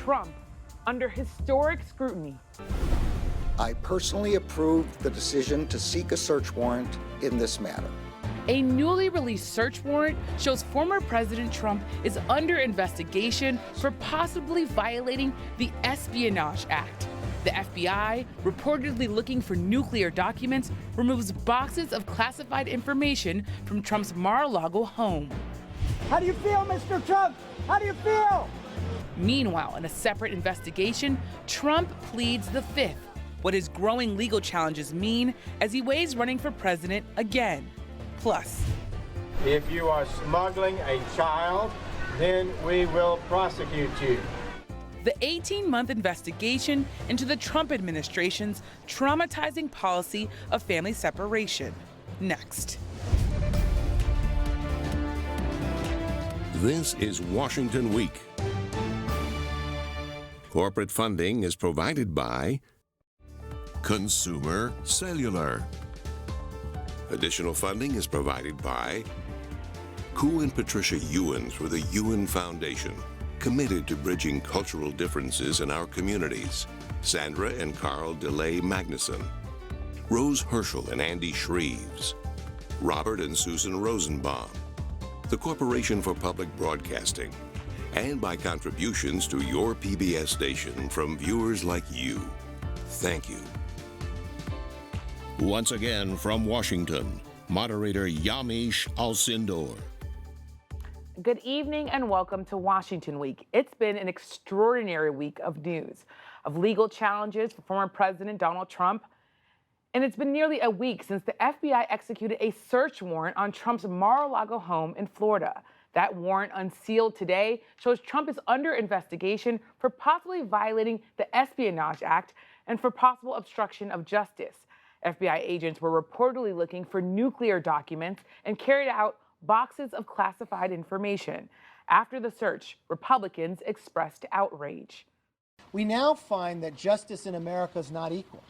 Trump under historic scrutiny. I personally approved the decision to seek a search warrant in this matter. A newly released search warrant shows former President Trump is under investigation for possibly violating the Espionage Act. The FBI, reportedly looking for nuclear documents, removes boxes of classified information from Trump's Mar-a-Lago home. How do you feel, Mr. Trump? How do you feel? Meanwhile, in a separate investigation, Trump pleads the fifth, what his growing legal challenges mean as he weighs running for president again. Plus, if you are smuggling a child, then we will prosecute you. The 18-month investigation into the Trump administration's traumatizing policy of family separation. Next. This is Washington Week. Corporate funding is provided by Consumer Cellular. Additional funding is provided by Ku and Patricia YUEN through the YUEN Foundation, committed to bridging cultural differences in our communities. Sandra and Carl DELAY-MAGNUSON. Rose HIRSCHEL and Andy SHREEVES. Robert and Susan Rosenbaum. The Corporation for Public Broadcasting. And by contributions to your PBS station from viewers like you. Thank you. Once again from Washington, moderator Yamiche Alcindor. Good evening and welcome to Washington Week. It's been an extraordinary week of news, of legal challenges for former President Donald Trump. And it's been nearly a week since the FBI executed a search warrant on Trump's Mar-a-Lago home in Florida. That warrant, unsealed today, shows Trump is under investigation for possibly violating the Espionage Act and for possible obstruction of justice. FBI agents were reportedly looking for nuclear documents and carried out boxes of classified information. After the search, Republicans expressed outrage. We now find that justice in America is not equal.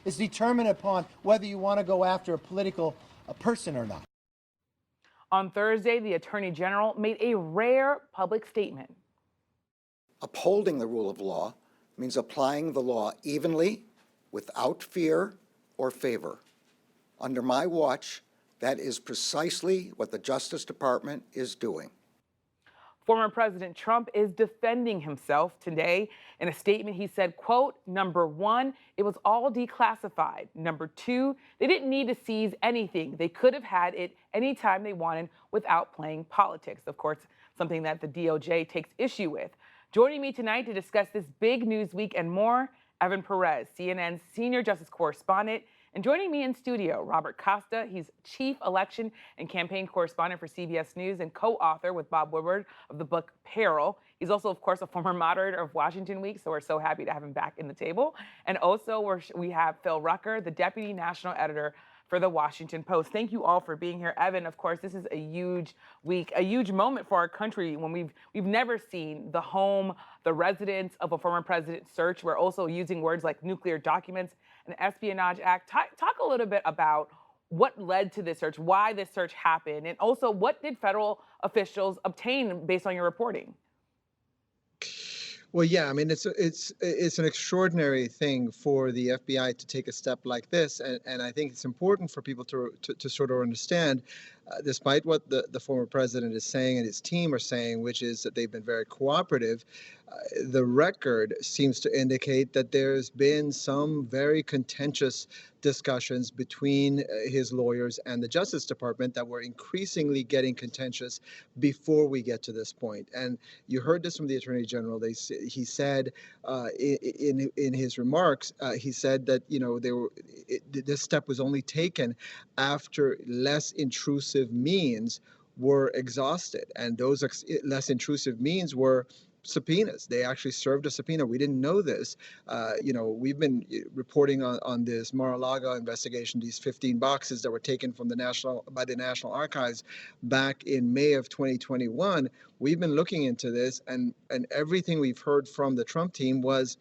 It's determined upon whether you want to go after a political person or not. On Thursday, the Attorney General made a rare public statement. Upholding the rule of law means applying the law evenly, without fear or favor. Under my watch, that is precisely what the Justice Department is doing. Former President Trump is defending himself today. In a statement, he said, quote, number one, it was all declassified. Number two, they didn't need to seize anything. They could have had it anytime they wanted without playing politics. Of course, something that the DOJ takes issue with. Joining me tonight to discuss this big news week and more, Evan Perez, CNN's senior justice correspondent. And joining me in studio, Robert Costa. He's chief election and campaign correspondent for CBS News and co-author with Bob Woodward of the book Peril. He's also, of course, a former moderator of Washington Week, so we're so happy to have him back in the table. And also, we have Phil Rucker, the deputy national editor for the Washington Post. Thank you all for being here. Evan, of course, this is a huge week, a huge moment for our country when we've never seen the home, the residence of a former president searched. We're also using words like nuclear documents and Espionage Act. Talk a little bit about what led to this search, why this search happened, and also what did federal officials obtain based on your reporting? Well, yeah, I mean, it's an extraordinary thing for the FBI to take a step like this, and I think it's important for people to sort of understand, despite what the former president is saying and his team are saying, which is that they've been very cooperative, the record seems to indicate that there's been some very contentious discussions between his lawyers and the Justice Department that were increasingly getting contentious before we get to this point. And you heard this from the Attorney General. He said in his remarks, he said that this step was only taken after less intrusive means were exhausted, and those less intrusive means were subpoenas. They actually served a subpoena. We didn't know this. We've been reporting on this Mar-a-Lago investigation, these 15 boxes that were taken from by the National Archives back in May of 2021. We've been looking into this, and everything we've heard from the Trump team was,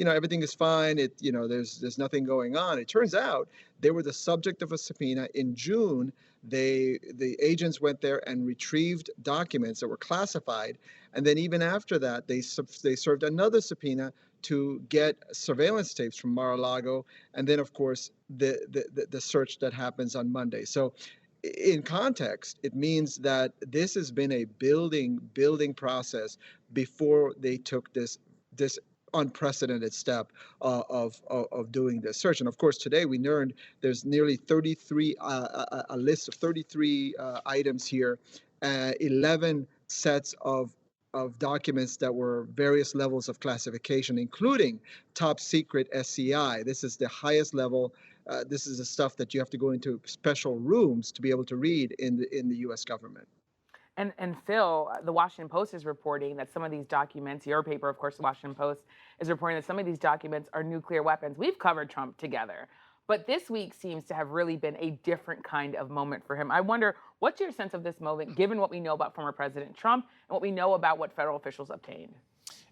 everything is fine. There's nothing going on. It turns out They were the subject of a subpoena. In June, the agents went there and retrieved documents that were classified. And then even after that, they served another subpoena to get surveillance tapes from Mar-a-Lago. And then, of course, the search that happens on Monday. So in context, it means that this has been a building process before they took this unprecedented step of doing this search. And of course, today we learned there's nearly 33 a list of 33 items here, 11 sets of documents that were various levels of classification, including top secret SCI. This is the highest level. This is the stuff that you have to go into special rooms to be able to read in the U.S. government. And Phil, the Washington Post is reporting that some of these documents, your paper, of course, the Washington Post, is reporting that some of these documents are nuclear weapons. We've covered Trump together, but this week seems to have really been a different kind of moment for him. I wonder, what's your sense of this moment, given what we know about former President Trump and what we know about what federal officials obtained?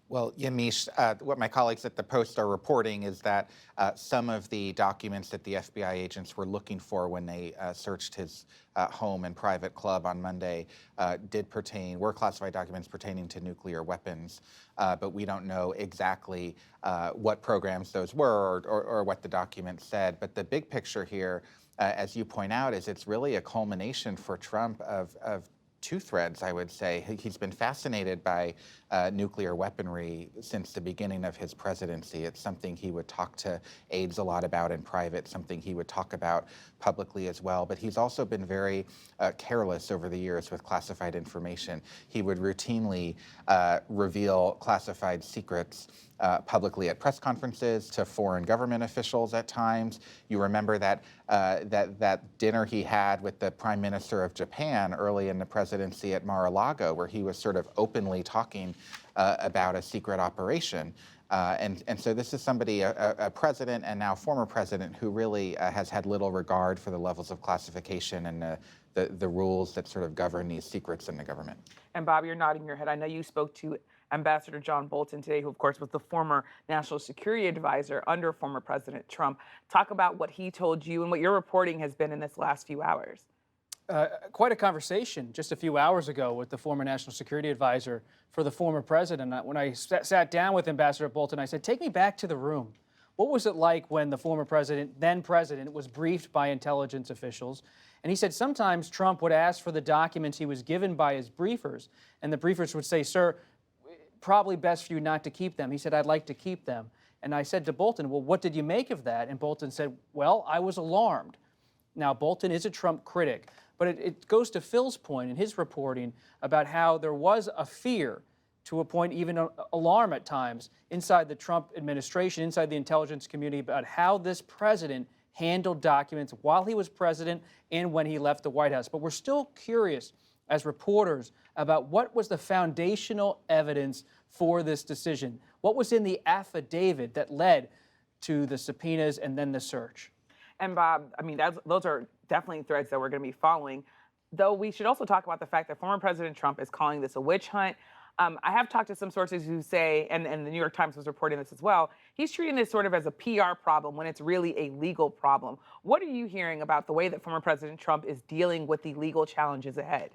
Well, Yamiche, what my colleagues at the Post are reporting is that some of the documents that the FBI agents were looking for when they searched his home and private club on Monday were classified documents pertaining to nuclear weapons, but we don't know exactly what programs those were or what the documents said. But the big picture here, as you point out, is it's really a culmination for Trump of two threads, I would say. He's been fascinated by nuclear weaponry since the beginning of his presidency. It's something he would talk to aides a lot about in private, something he would talk about publicly as well. But he's also been very careless over the years with classified information. He would routinely reveal classified secrets publicly at press conferences to foreign government officials at times. You remember that dinner he had with the Prime Minister of Japan early in the presidency at Mar-a-Lago, where he was sort of openly talking about a secret operation. And so this is somebody, a president and now former president, who really has had little regard for the levels of classification and the rules that sort of govern these secrets in the government. And Bob, you're nodding your head. I know you spoke to Ambassador John Bolton today, who, of course, was the former national security advisor under former President Trump. Talk about what he told you and what your reporting has been in this last few hours. Quite a conversation just a few hours ago with the former national security advisor for the former president. When I sat down with Ambassador Bolton, I said, take me back to the room. What was it like when the former president, then president, was briefed by intelligence officials? And he said sometimes Trump would ask for the documents he was given by his briefers, and the briefers would say, sir, probably best for you not to keep them. He said, I'd like to keep them. And I said to Bolton, well, what did you make of that? And Bolton said, well, I was alarmed. Now, Bolton is a Trump critic, but it goes to Phil's point in his reporting about how there was a fear, to a point even alarm at times, inside the Trump administration, inside the intelligence community, about how this president handled documents while he was president and when he left the White House. But we're still curious as reporters about what was the foundational evidence for this decision. What was in the affidavit that led to the subpoenas and then the search? And Bob, I mean, those are definitely threads that we're going to be following. Though we should also talk about the fact that former President Trump is calling this a witch hunt. I have talked to some sources who say, and the New York Times was reporting this as well, he's treating this sort of as a PR problem when it's really a legal problem. What are you hearing about the way that former President Trump is dealing with the legal challenges ahead?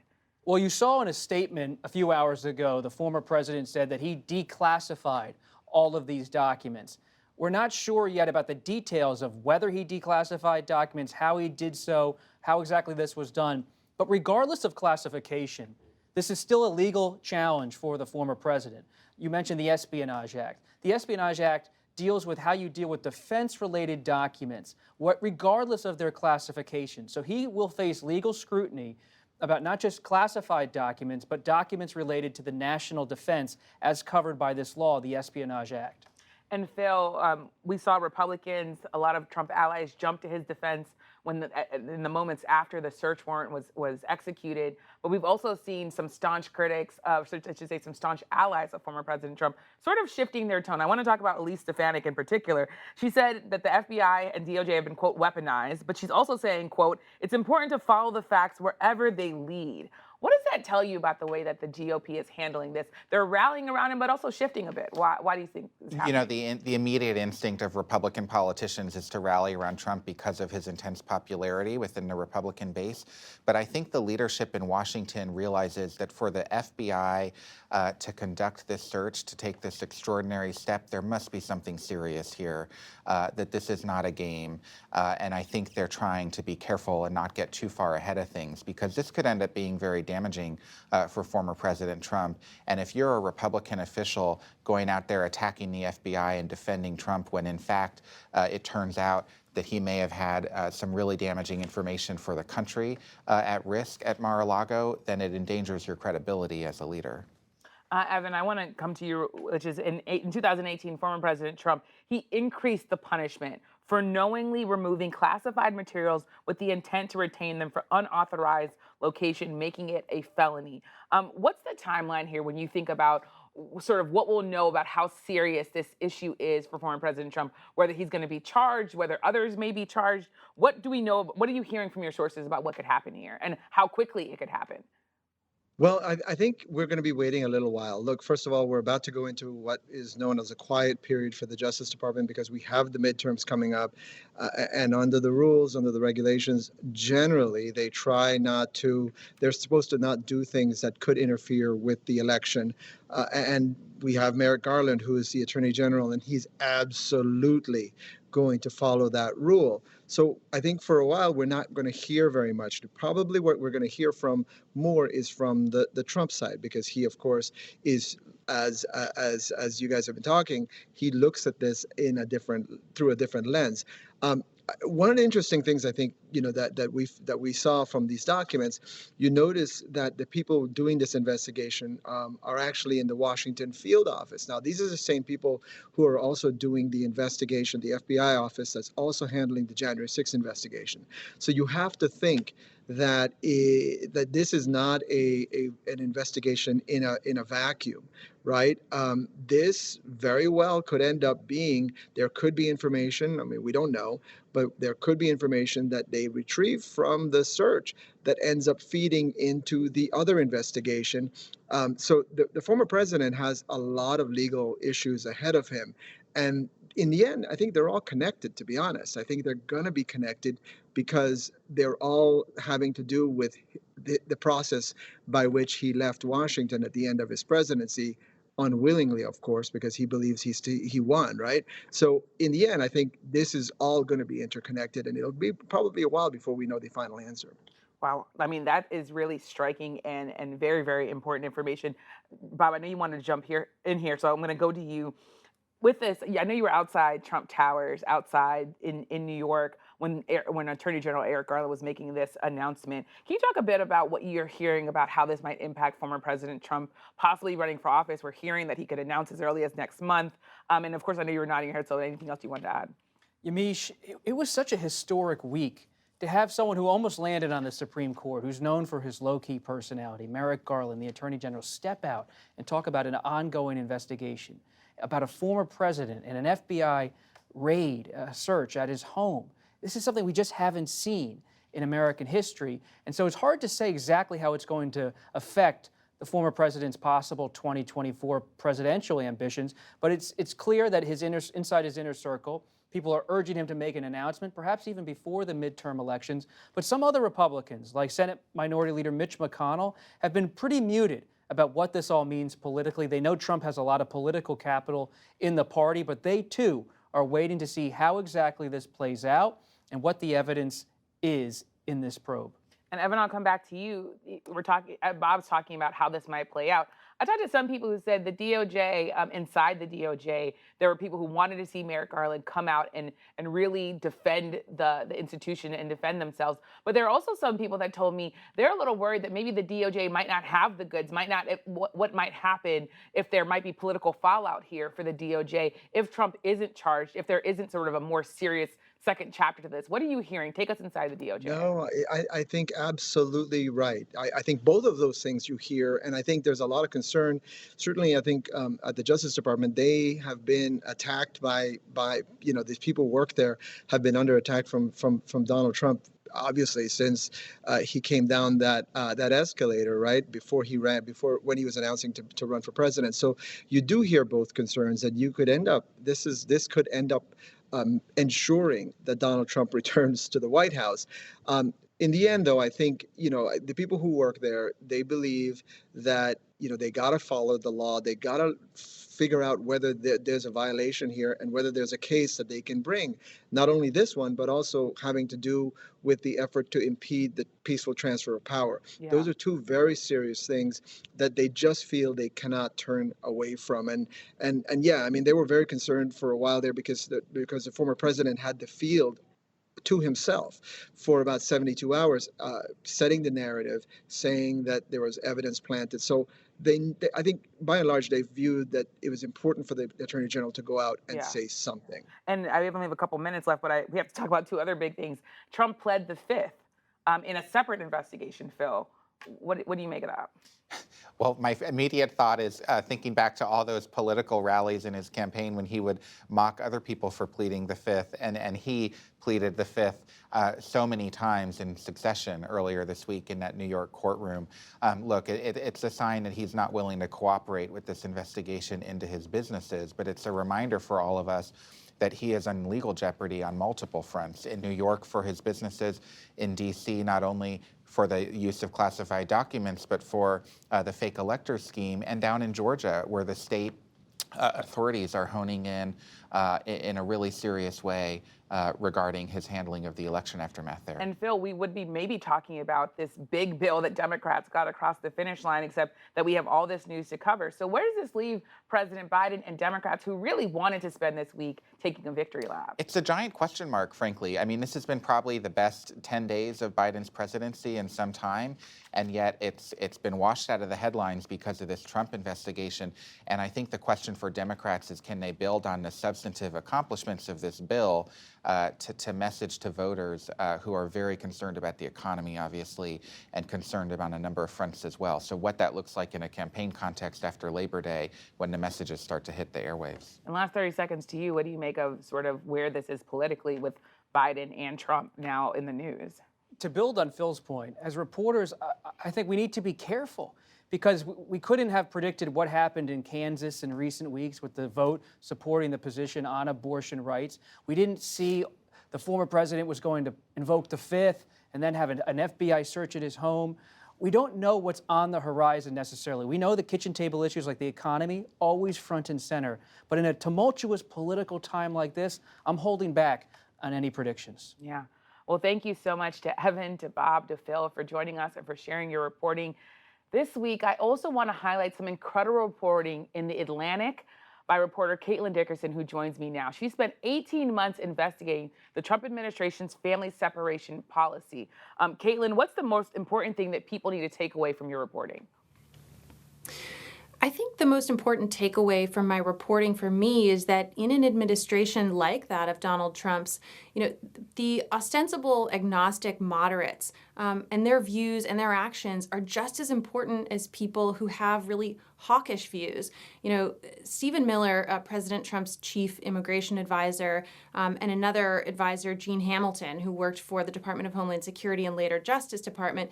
Well, you saw in a statement a few hours ago, the former president said that he declassified all of these documents. We're not sure yet about the details of whether he declassified documents, how he did so, how exactly this was done. But regardless of classification, this is still a legal challenge for the former president. You mentioned the Espionage Act. The Espionage Act deals with how you deal with defense-related documents, regardless of their classification. So he will face legal scrutiny about not just classified documents, but documents related to the national defense as covered by this law, the Espionage Act. And Phil, we saw Republicans, a lot of Trump allies, jump to his defense in the moments after the search warrant was executed. But we've also seen some staunch critics, I should say some staunch allies of former President Trump, sort of shifting their tone. I want to talk about Elise Stefanik in particular. She said that the FBI and DOJ have been, quote, weaponized, but she's also saying, quote, it's important to follow the facts wherever they lead. What does that tell you about the way that the GOP is handling this? They're rallying around him, but also shifting a bit. Why do you think this is happening? You know, the immediate instinct of Republican politicians is to rally around Trump because of his intense popularity within the Republican base. But I think the leadership in Washington realizes that for the FBI to conduct this search, to take this extraordinary step, there must be something serious here, that this is not a game. And I think they're trying to be careful and not get too far ahead of things, because this could end up being very damaging for former President Trump. And if you're a Republican official going out there attacking the FBI and defending Trump when in fact it turns out that he may have had some really damaging information for the country at risk at Mar-a-Lago, then it endangers your credibility as a leader. Evan, I want to come to you, which is in 2018, former President Trump, he increased the punishment for knowingly removing classified materials with the intent to retain them for unauthorized location, making it a felony. What's the timeline here when you think about sort of what we'll know about how serious this issue is for former President Trump, whether he's going to be charged, whether others may be charged? What do we know? What are you hearing from your sources about what could happen here and how quickly it could happen? Well, I think we're going to be waiting a little while. Look, first of all, we're about to go into what is known as a quiet period for the Justice Department because we have the midterms coming up. And under the rules, under the regulations, generally they try not to, they're supposed to not do things that could interfere with the election. And we have Merrick Garland, who is the Attorney General, and he's absolutely going to follow that rule. So I think for a while we're not going to hear very much. Probably what we're going to hear from more is from the Trump side, because he, of course, is as you guys have been talking, he looks at this in through a different lens. One of the interesting things I think that we saw from these documents, you notice that the people doing this investigation are actually in the Washington field office. Now, these are the same people who are also doing the investigation, the FBI office that's also handling the January 6th investigation. So you have to think that that this is not an investigation in a vacuum, right? This very well could end up being, there could be information, I mean, we don't know, but there could be information that they retrieve from the search that ends up feeding into the other investigation. So the former president has a lot of legal issues ahead of him. And in the end, I think they're all connected, to be honest. I think they're going to be connected because they're all having to do with the process by which he left Washington at the end of his presidency, unwillingly, of course, because he believes he won, right? So in the end, I think this is all going to be interconnected, and it'll be probably a while before we know the final answer. Wow. I mean, that is really striking and very, very important information. Bob, I know you wanted to jump in here, so I'm going to go to you. With this, I know you were outside Trump Towers, outside in New York, when Attorney General Merrick Garland was making this announcement. Can you talk a bit about what you're hearing about how this might impact former President Trump possibly running for office? We're hearing that he could announce as early as next month. And of course, I know you were nodding your head, so anything else you wanted to add? Yamiche, it was such a historic week to have someone who almost landed on the Supreme Court, who's known for his low-key personality, Merrick Garland, the Attorney General, step out and talk about an ongoing investigation about a former president and an FBI raid, a search at his home. This is something we just haven't seen in American history. And so it's hard to say exactly how it's going to affect the former president's possible 2024 presidential ambitions, but it's clear that inside his inner circle, people are urging him to make an announcement, perhaps even before the midterm elections. But some other Republicans, like Senate Minority Leader Mitch McConnell, have been pretty muted about what this all means politically. They know Trump has a lot of political capital in the party, but they too are waiting to see how exactly this plays out and what the evidence is in this probe. And Evan, I'll come back to you. Bob's talking about how this might play out. I talked to some people who said the DOJ, inside the DOJ, there were people who wanted to see Merrick Garland come out and really defend the institution and defend themselves. But there are also some people that told me they're a little worried that maybe the DOJ might not have the goods, what might happen if there might be political fallout here for the DOJ, if Trump isn't charged, if there isn't sort of a more serious second chapter to this. What are you hearing? Take us inside the DOJ. No, I think absolutely right. I think both of those things you hear, and I think there's a lot of concern. Certainly, I think at the Justice Department, they have been attacked by these people who work there have been under attack from Donald Trump obviously since he came down that escalator, right, before when he was announcing to run for president. So you do hear both concerns that you could end up, this could end up ensuring that Donald Trump returns to the White House. In the end, though, I think, the people who work there, they believe that, they got to follow the law. They got to figure out whether there's a violation here and whether there's a case that they can bring. Not only this one, but also having to do with the effort to impede the peaceful transfer of power. Yeah. Those are two very serious things that they just feel they cannot turn away from. And yeah, I mean, they were very concerned for a while there because the former president had the field to himself for about 72 hours, setting the narrative, saying that there was evidence planted. So I think by and large, they viewed that it was important for the Attorney General to go out and Yeah. say something. And I only have a couple minutes left, but we have to talk about two other big things. Trump pled the fifth in a separate investigation, Phil. What do you make of that? Well, my immediate thought is thinking back to all those political rallies in his campaign when he would mock other people for pleading the fifth, and he pleaded the fifth so many times in succession earlier this week in that New York courtroom. Look, it's a sign that he's not willing to cooperate with this investigation into his businesses, but it's a reminder for all of us that he is in legal jeopardy on multiple fronts. In New York for his businesses, in D.C. not only for the use of classified documents, but for the fake elector scheme, and down in Georgia, where the state authorities are honing in a really serious way regarding his handling of the election aftermath there. And Phil, we would be maybe talking about this big bill that Democrats got across the finish line, except that we have all this news to cover. So where does this leave President Biden and Democrats who really wanted to spend this week taking a victory lap? It's a giant question mark, frankly. I mean, this has been probably the best 10 days of Biden's presidency in some time, and yet it's been washed out of the headlines because of this Trump investigation. And I think the question for Democrats is, can they build on the substantive accomplishments of this bill to message to voters who are very concerned about the economy, obviously, and concerned about a number of fronts as well. So what that looks like in a campaign context after Labor Day when the messages start to hit the airwaves. And last 30 seconds to you, what do you make of sort of where this is politically with Biden and Trump now in the news? To build on Phil's point, as reporters, I think we need to be careful, because we couldn't have predicted what happened in Kansas in recent weeks with the vote supporting the position on abortion rights. We didn't see the former president was going to invoke the fifth and then have an FBI search at his home. We don't know what's on the horizon necessarily. We know the kitchen table issues like the economy, always front and center. But in a tumultuous political time like this, I'm holding back on any predictions. Yeah. Well, thank you so much to Evan, to Bob, to Phil for joining us and for sharing your reporting. This week, I also want to highlight some incredible reporting in The Atlantic by reporter Caitlin Dickerson, who joins me now. She spent 18 months investigating the Trump administration's family separation policy. Caitlin, what's the most important thing that people need to take away from your reporting? I think the most important takeaway from my reporting for me is that in an administration like that of Donald Trump's, the ostensible agnostic moderates and their views and their actions are just as important as people who have really hawkish views. Stephen Miller, President Trump's chief immigration advisor, and another advisor, Gene Hamilton, who worked for the Department of Homeland Security and later Justice Department,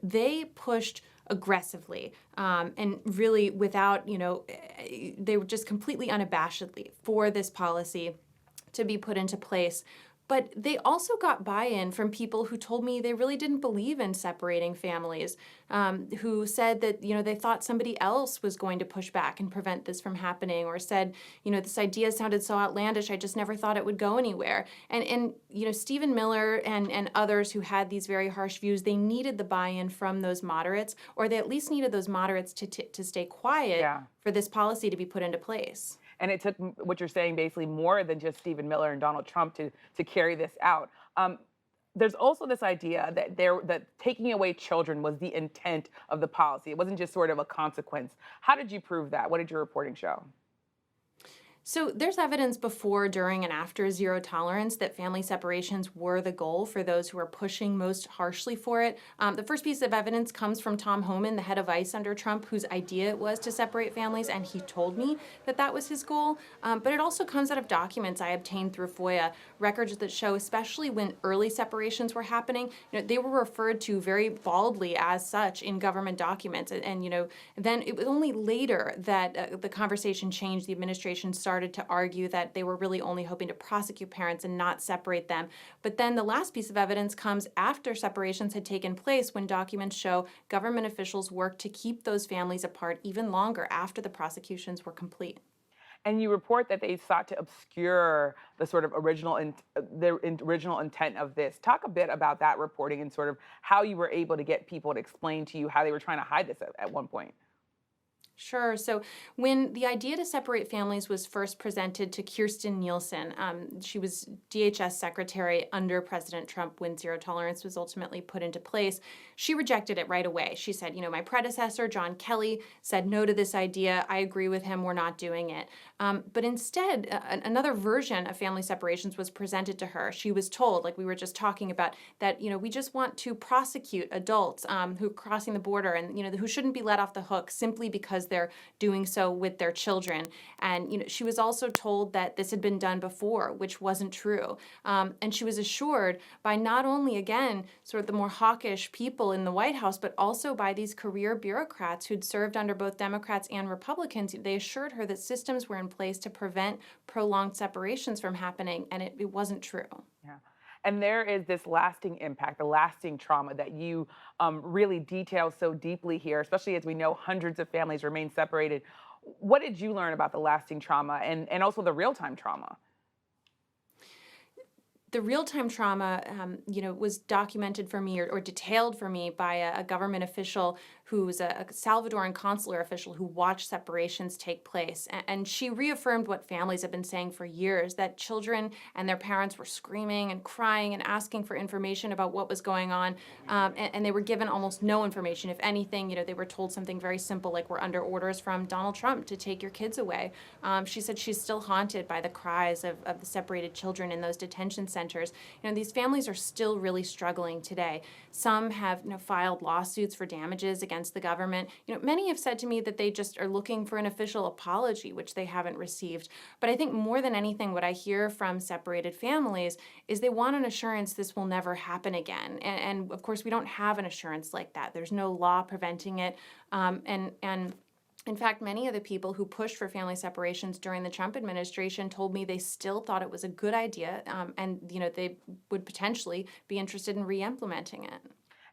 they pushed aggressively and really without, they were just completely unabashedly for this policy to be put into place. But they also got buy-in from people who told me they really didn't believe in separating families, who said that, they thought somebody else was going to push back and prevent this from happening, or said, this idea sounded so outlandish, I just never thought it would go anywhere. And Stephen Miller and others who had these very harsh views, they needed the buy-in from those moderates, or they at least needed those moderates to stay quiet for this policy to be put into place. And it took, what you're saying, basically more than just Stephen Miller and Donald Trump to carry this out. There's also this idea that taking away children was the intent of the policy. It wasn't just sort of a consequence. How did you prove that? What did your reporting show? So there's evidence before, during, and after zero tolerance that family separations were the goal for those who are pushing most harshly for it. The first piece of evidence comes from Tom Homan, the head of ICE under Trump, whose idea it was to separate families, and he told me that that was his goal. But it also comes out of documents I obtained through FOIA, records that show, especially when early separations were happening, they were referred to very baldly as such in government documents. And then it was only later that the conversation changed. The administration started to argue that they were really only hoping to prosecute parents and not separate them. But then the last piece of evidence comes after separations had taken place, when documents show government officials worked to keep those families apart even longer after the prosecutions were complete. And you report that they sought to obscure the sort of original intent of this. Talk a bit about that reporting and sort of how you were able to get people to explain to you how they were trying to hide this at one point. Sure. So when the idea to separate families was first presented to Kirstjen Nielsen, she was DHS secretary under President Trump when zero tolerance was ultimately put into place, she rejected it right away. She said, my predecessor, John Kelly, said no to this idea. I agree with him. We're not doing it. But instead, another version of family separations was presented to her. She was told, like we were just talking about, that, we just want to prosecute adults who are crossing the border and, who shouldn't be let off the hook simply because they're doing so with their children. And, she was also told that this had been done before, which wasn't true. And she was assured by not only, again, sort of the more hawkish people in the White House, but also by these career bureaucrats who'd served under both Democrats and Republicans. They assured her that systems were in place to prevent prolonged separations from happening, and it wasn't true. Yeah. And there is this lasting impact, the lasting trauma that you really detail so deeply here, especially as we know hundreds of families remain separated. What did you learn about the lasting trauma and also the real-time trauma? The real-time trauma, was documented for me or detailed for me by a government official who was a Salvadoran consular official who watched separations take place. And she reaffirmed what families have been saying for years, that children and their parents were screaming and crying and asking for information about what was going on. And they were given almost no information. If anything, they were told something very simple, like, we're under orders from Donald Trump to take your kids away. She said she's still haunted by the cries of the separated children in those detention centers. These families are still really struggling today. Some have filed lawsuits for damages against the government. Many have said to me that they just are looking for an official apology, which they haven't received. But I think more than anything, what I hear from separated families is they want an assurance this will never happen again. And of course, we don't have an assurance like that. There's no law preventing it. And in fact, many of the people who pushed for family separations during the Trump administration told me they still thought it was a good idea, and they would potentially be interested in re-implementing it.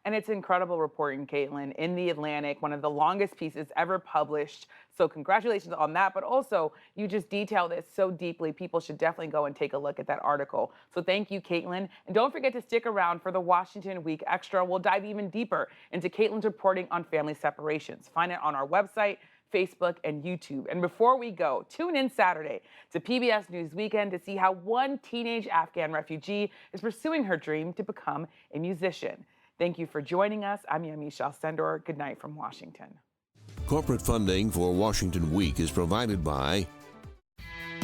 And it's incredible reporting, Caitlin, in The Atlantic, one of the longest pieces ever published. So congratulations on that. But also, you just detail this so deeply. People should definitely go and take a look at that article. So thank you, Caitlin. And don't forget to stick around for the Washington Week Extra. We'll dive even deeper into Caitlin's reporting on family separations. Find it on our website, Facebook, and YouTube. And before we go, tune in Saturday to PBS News Weekend to see how one teenage Afghan refugee is pursuing her dream to become a musician. Thank you for joining us. I'm Yamiche Alcindor. Good night from Washington. Corporate funding for Washington Week is provided by...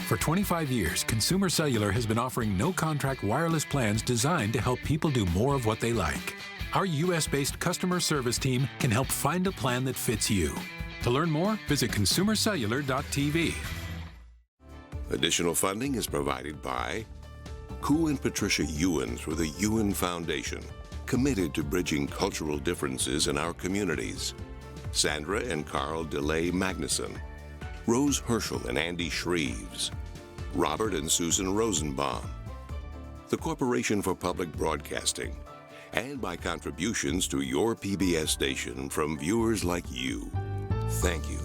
For 25 years, Consumer Cellular has been offering no-contract wireless plans designed to help people do more of what they like. Our U.S.-based customer service team can help find a plan that fits you. To learn more, visit consumercellular.tv. Additional funding is provided by Ku and Patricia YUEN through the YUEN Foundation, committed to bridging cultural differences in our communities. Sandra and Carl DeLay-MAGNUSON, Rose HIRSCHEL and Andy SHREEVES, Robert and Susan Rosenbaum, the Corporation for Public Broadcasting, and by contributions to your PBS station from viewers like you. Thank you.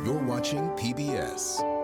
You're watching PBS.